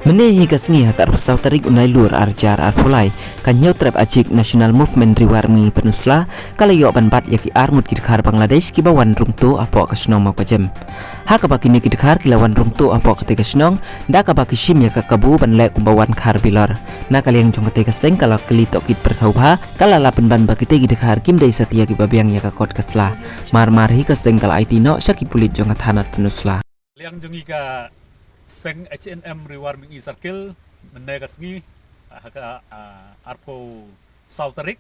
Menehi kasni hakar rusau tarik unai lur arjar arpulai kan nyau trap ajik National Movement Riwarmi Penusla kala yok banbat yaki armut kidkhar Bangladesh ki bawan rungtu apo kasnong mau kajem. Haka baki ni kidkhar kilawan rungtu apo kate kasnong da ka baki shim yaka kabu ban lek kumbawan khar bilor. Na kali yang jong kate kaseng kalau keli tokit pertauba kala lapen ban baki te kidkhar kim dai satia ki babiang yaka kot kasla. Mar hi kaseng kala aitino syaki pulit jong athanat Penusla. Liang jongi ka seng H&M Rewarming Circle menegasngi haka arpo sautarik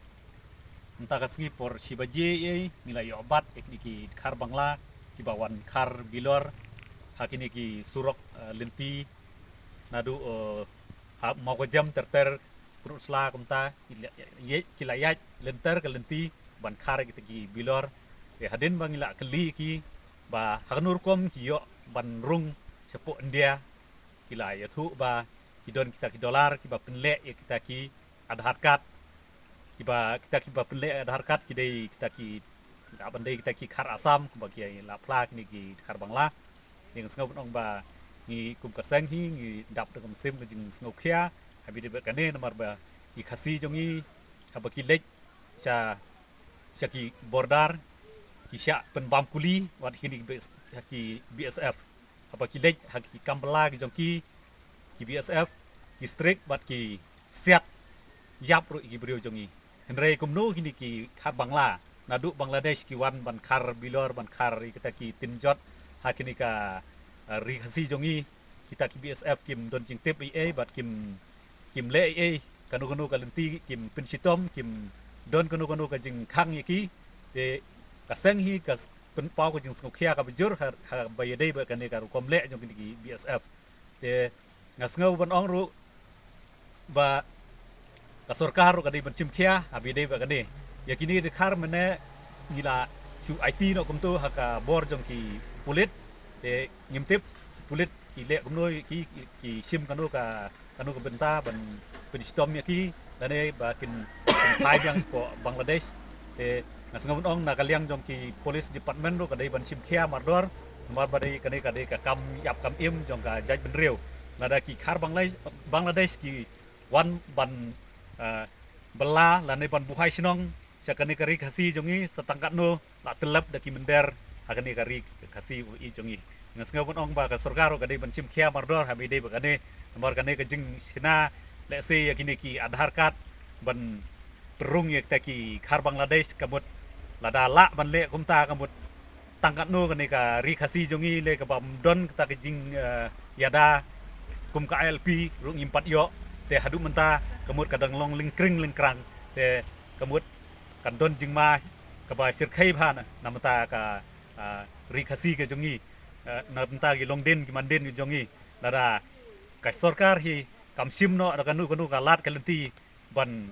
entah kasngi por shibaje nilai obat ekniki khar bangla kibawan khar bilor hakini ki surok lenti nadu mau ke jam terter perusla kumta kilayat lenter ke lenti ban khar ki bilor hadin bangila keli ki ba hakanur kom kiyo ban rung sepuk India kila ya tu ba kidon kita ki dolar kiba penlek ya kita ki adhar card kita penlek adhar card kidai kita ki bandai kita ki khar asam kuba ki la plak ni ki khar bangla ning sngau nong ba ni kum kaseng hi ni dap de kum sim jing sngau khia habi de kane nomor ba ki khasi jongi haba ki lek cha ki bordar ki sya pen bam kuli wat hini ki BSF apa ki lek haki kambala ki jongki ki BSF ki strik bat ki siat yap ru ki brio jongi henre kumno kini ki khar bangla nadu Bangladesh ki wan ban khar bilor ban khar kita ki tinjot hakini ka ri khasi jongi kita ki BSF kim don jing tep bat kim le kanu ka lenti kim pinsitom kim don kanu ka jing khang yaki te kaseng hi kas pen pau ko jing sngokya ka bujur ha bayadei ba kane ka rukom le jong ki BSF te ngasngau ban ong ru ba ka sarkar ka dei ban chimkhya abidei ba kane yakini de khar mane gila chu IT no kumtu ha ka bor jong ki pulit te ngimtip pulit ki le kumnoi ki sim kanu ka benta ban penistom yaki dane ba kin thai yang spo Bangladesh te ngasngau ong nakaliang jong ki police department ro kadai ban sim khia mardor mar badai kadai ka kam yap kam im jong ka jaj benriu lada ki khar Bangladesh ki wan ban bela lane ban buhai sinong sakane kari khasi jongi setangkat no la telap daki mender hakane kari khasi i jongi ngasngau ong ba ka sarkar ro kadai ban sim khia mardor habi dei ba kane mar kane ka jing sina le se yakini ki adhar card ban perung yak taki khar Bangladesh kabut lada la ban le kumta kamut tangkat no kane ka ri khasi jongi le ka bam don ta ke jing yada kum ka LP rung impat yo te hadu menta kamut kadang long lingkrang te kamut kan don jing ma ka ba sir khai bhan namta ka ri khasi ke jongi namta ki long den ki manden ki jongi lada ka sarkar hi kam sim no kanu ka lat kalenti ban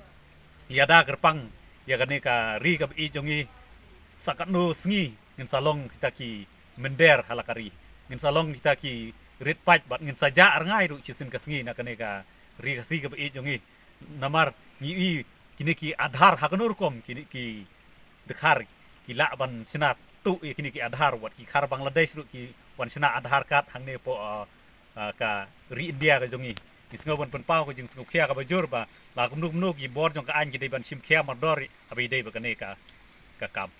yada gerpang ya kane ka ri ka i jongi sakatno sngi ngin salong kita ki mender halakari ngin salong kita ki red patch bat ngin saja arngai ru chisin ka sngi na kane ka ri kasi ka i jongi namar ni kini ki adhar hakanur kom kini ki dekhar ki la ban sina tu kini ki adhar wat ki khar Bangladesh ru ki wan sina adhar card hangne po ka ri India ka jongi isngau ban penpau ko jing sngau khia ka bajur ba la kumnu ki bor jong ka an ki dei ban sim khia mardor abi dei ba kane ka kam